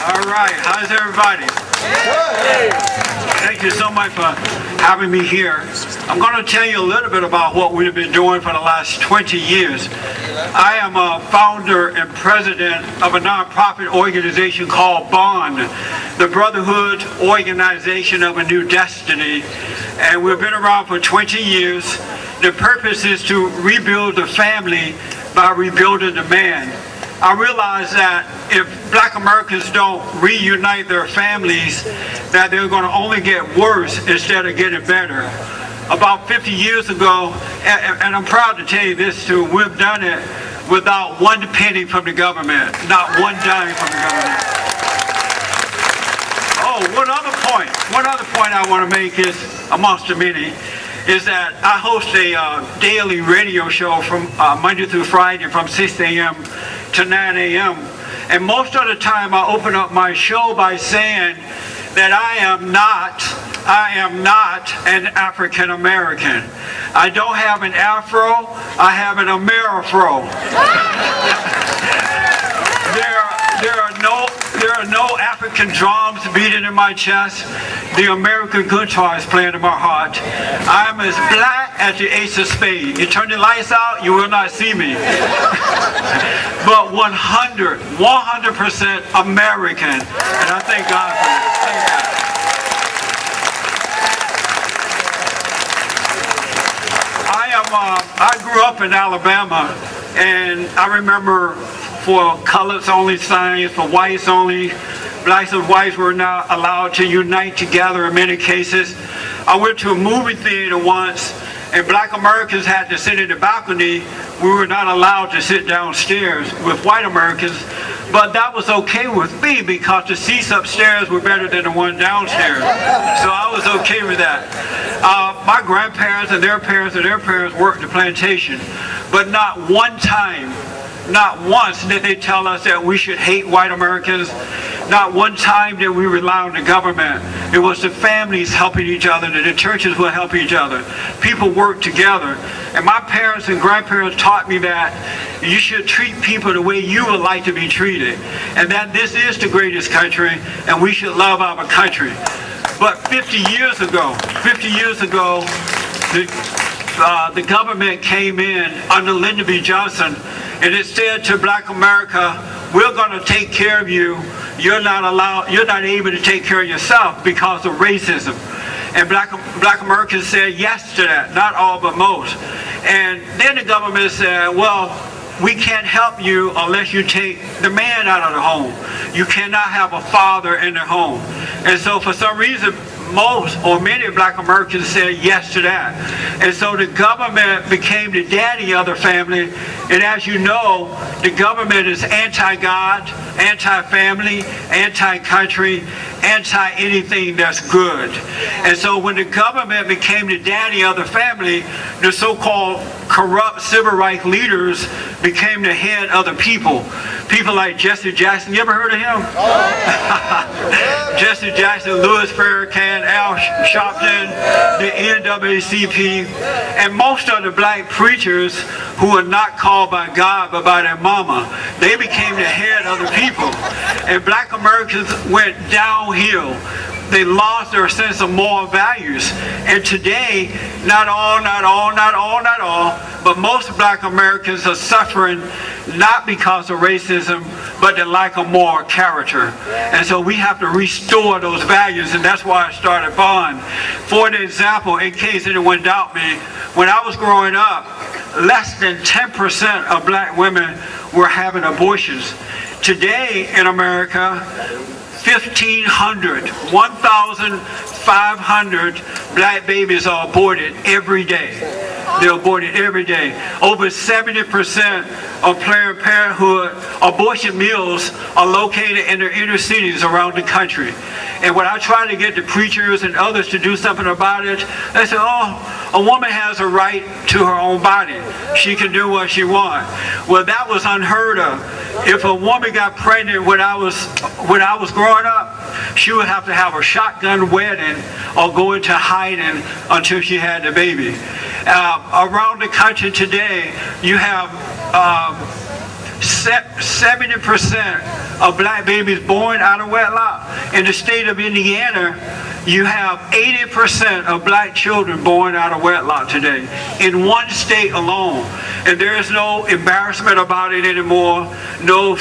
All right, how's everybody? Thank you so much for having me here. I'm going to tell you a little bit about what we've been doing for the last 20 years. I am a founder and president of a nonprofit organization called BOND, the Brotherhood Organization of a New Destiny, and we've been around for 20 years. The purpose is to rebuild the family by rebuilding the man. I realize that if Black Americans don't reunite their families, that they're going to only get worse instead of getting better. About 50 years ago, and I'm proud to tell you this too, we've done it without one penny from the government, not one dime from the government. Oh, one other point I want to make is, amongst the many, is that I host a daily radio show from Monday through Friday from 6 a.m. to 9 a.m. And most of the time I open up my show by saying that I am not an African American. I don't have an afro, I have an Amerifro. There are no African drums beating in my chest. The American guitar is playing in my heart. I'm as black as the ace of spades. You turn the lights out, you will not see me. But 100% American. And I thank God for that. Thank God. I grew up in Alabama, and I remember for colors only signs, for whites only, blacks and whites were not allowed to unite together in many cases. I went to a movie theater once, and Black Americans had to sit in the balcony. We were not allowed to sit downstairs with white Americans, but that was okay with me because the seats upstairs were better than the one downstairs. So I was okay with that. My grandparents and their parents worked the plantation, but not one time, not once did they tell us that we should hate white Americans. Not one time did we rely on the government. It was the families helping each other, the churches would help each other. People worked together. And my parents and grandparents taught me that you should treat people the way you would like to be treated. And that this is the greatest country, and we should love our country. But 50 years ago, the government came in under Lyndon B. Johnson, and it said to Black America, we're going to take care of you. You're not able to take care of yourself because of racism. And Black Americans said yes to that, not all but most. And then the government said, well, we can't help you unless you take the man out of the home. You cannot have a father in the home. And so for some reason, most or many Black Americans said yes to that. And so the government became the daddy of the family. And as you know, the government is anti-God, anti-family, anti-country, anti-anything that's good. And so when the government became the daddy of the family, the so-called corrupt civil rights leaders became the head of the people. People like Jesse Jackson, you ever heard of him? Jesse Jackson, Louis Farrakhan, Al Sharpton, the NAACP, and most of the black preachers who are not called by God but by their mama, they became the head of the people. And Black Americans went downhill. They lost their sense of moral values. And today, not all, but most Black Americans are suffering not because of racism, but the lack of moral character. And so we have to restore those values, and that's why I started BOND. For example, in case anyone doubt me, when I was growing up, less than 10% of black women were having abortions. Today in America, 1,500 black babies are aborted every day. They're aborted every day. Over 70% of Planned Parenthood abortion mills are located in the inner cities around the country. And when I try to get the preachers and others to do something about it, they say, oh, a woman has a right to her own body. She can do what she wants. Well, that was unheard of. If a woman got pregnant when I was growing up, she would have to have a shotgun wedding or go into hiding until she had the baby. Around the country today, you have 70% of black babies born out of wedlock. In the state of Indiana, you have 80% of black children born out of wedlock today, in one state alone. And there is no embarrassment about it anymore, no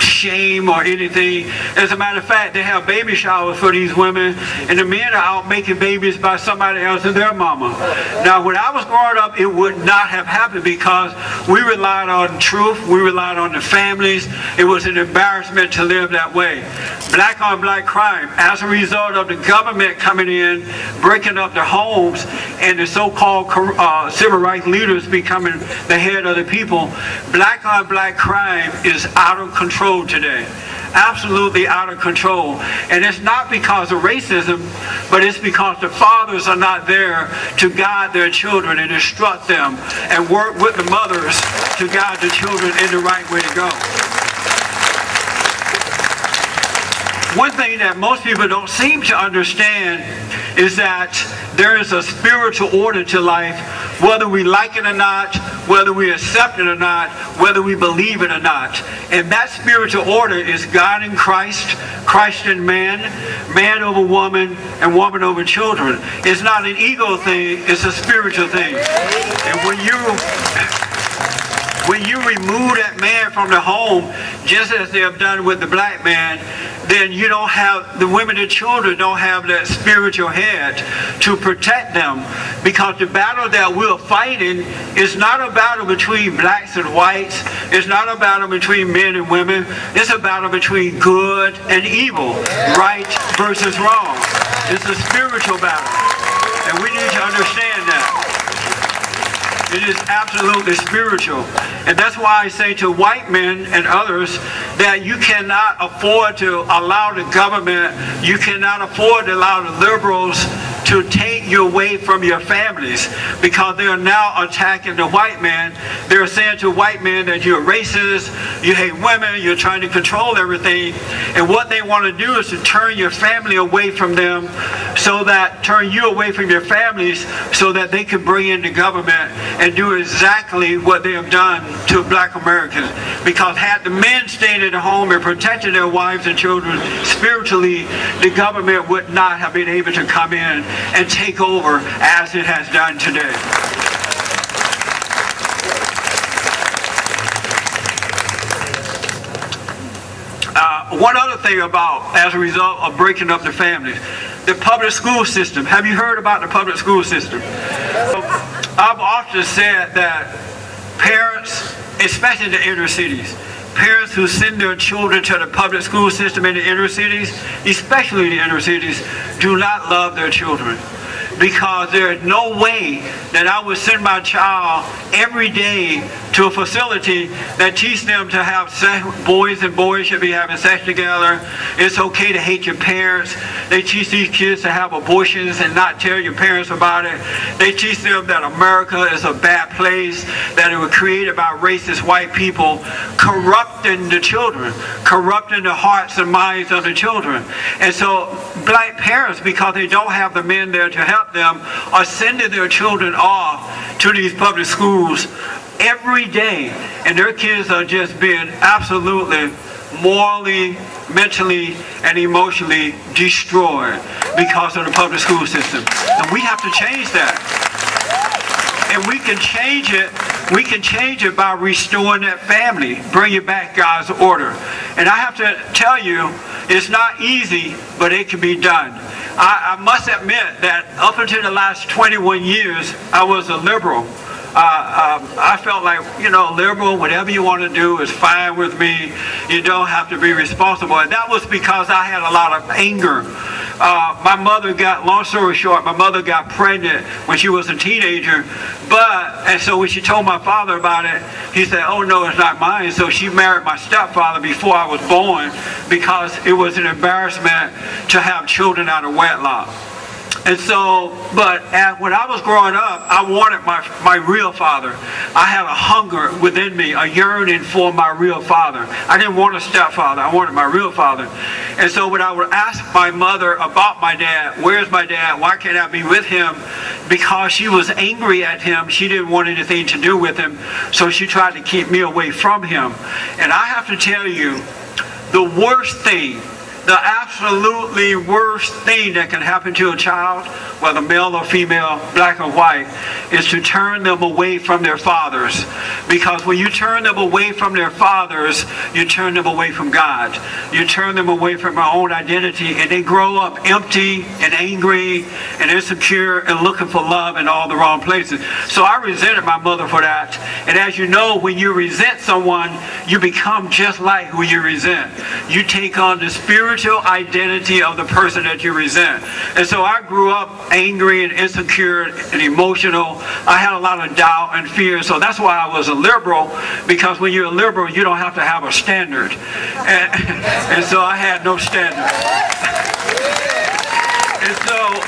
shame or anything. As a matter of fact, they have baby showers for these women, and the men are out making babies by somebody else and their mama. Now, when I was growing up, it would not have happened because we relied on truth, we relied on the families. It was an embarrassment to live that way. Black on black crime, as a result of the government coming in, breaking up their homes, and the so-called civil rights leaders becoming the head of the people, black on black crime is out of control today. Absolutely out of control. And it's not because of racism, but it's because the fathers are not there to guide their children and instruct them and work with the mothers to guide the children in the right way to go. One thing that most people don't seem to understand is that there is a spiritual order to life, whether we like it or not, whether we accept it or not, whether we believe it or not. And that spiritual order is God in Christ, Christ in man, man over woman, and woman over children. It's not an ego thing, it's a spiritual thing. And when you remove that man from the home, just as they have done with the black man, then you don't have, the women and children don't have that spiritual head to protect them. Because the battle that we're fighting is not a battle between blacks and whites. It's not a battle between men and women. It's a battle between good and evil, right versus wrong. It's a spiritual battle. And we need to understand that. It is absolutely spiritual. And that's why I say to white men and others that you cannot afford to allow the government, you cannot afford to allow the liberals to take you away from your families, because they are now attacking the white man. They're saying to white men that you're racist, you hate women, you're trying to control everything. And what they want to do is to turn your family away from them, turn you away from your families so that they can bring in the government and do exactly what they have done to black Americans. Because had the men stayed at home and protected their wives and children spiritually, the government would not have been able to come in and take over as it has done today. One other thing about, as a result of breaking up the families, the public school system. Have you heard about the public school system? I've often said that parents, especially in the inner cities, parents who send their children to the public school system in the inner cities, especially the inner cities, do not love their children. Because there is no way that I would send my child every day to a facility that teaches them to have sex. Boys and boys should be having sex together. It's okay to hate your parents. They teach these kids to have abortions and not tell your parents about it. They teach them that America is a bad place, that it was created by racist white people, corrupting the children, corrupting the hearts and minds of the children. And so black parents, because they don't have the men there to help them, are sending their children off to these public schools every day, and their kids are just being absolutely morally, mentally, and emotionally destroyed because of the public school system. And we have to change that. And we can change it. We can change it by restoring that family, bringing back God's order. And I have to tell you, it's not easy, but it can be done. I must admit that up until the last 21 years, I was a liberal. I felt like, liberal, whatever you want to do is fine with me. You don't have to be responsible. And that was because I had a lot of anger. My mother long story short, my mother got pregnant when she was a teenager. And so when she told my father about it, he said, oh no, it's not mine. So she married my stepfather before I was born because it was an embarrassment to have children out of wedlock. And so, when I was growing up, I wanted my real father. I had a hunger within me, a yearning for my real father. I didn't want a stepfather, I wanted my real father. And so when I would ask my mother about my dad, where's my dad, why can't I be with him? because she was angry at him, she didn't want anything to do with him, so she tried to keep me away from him. And I have to tell you, the worst thing, the absolutely worst thing that can happen to a child, whether male or female, black or white, is to turn them away from their fathers. Because when you turn them away from their fathers, you turn them away from God. You turn them away from their own identity, and they grow up empty and angry and insecure and looking for love in all the wrong places. So I resented my mother for that. And as you know, when you resent someone, you become just like who you resent. You take on the spiritual identity of the person that you resent. And so I grew up angry and insecure and emotional. I had a lot of doubt and fear. So that's why I was a liberal, because when you're a liberal, you don't have to have a standard. And so I had no standard.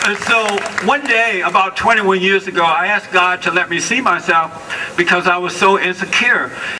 And so one day, about 21 years ago, I asked God to let me see myself because I was so insecure.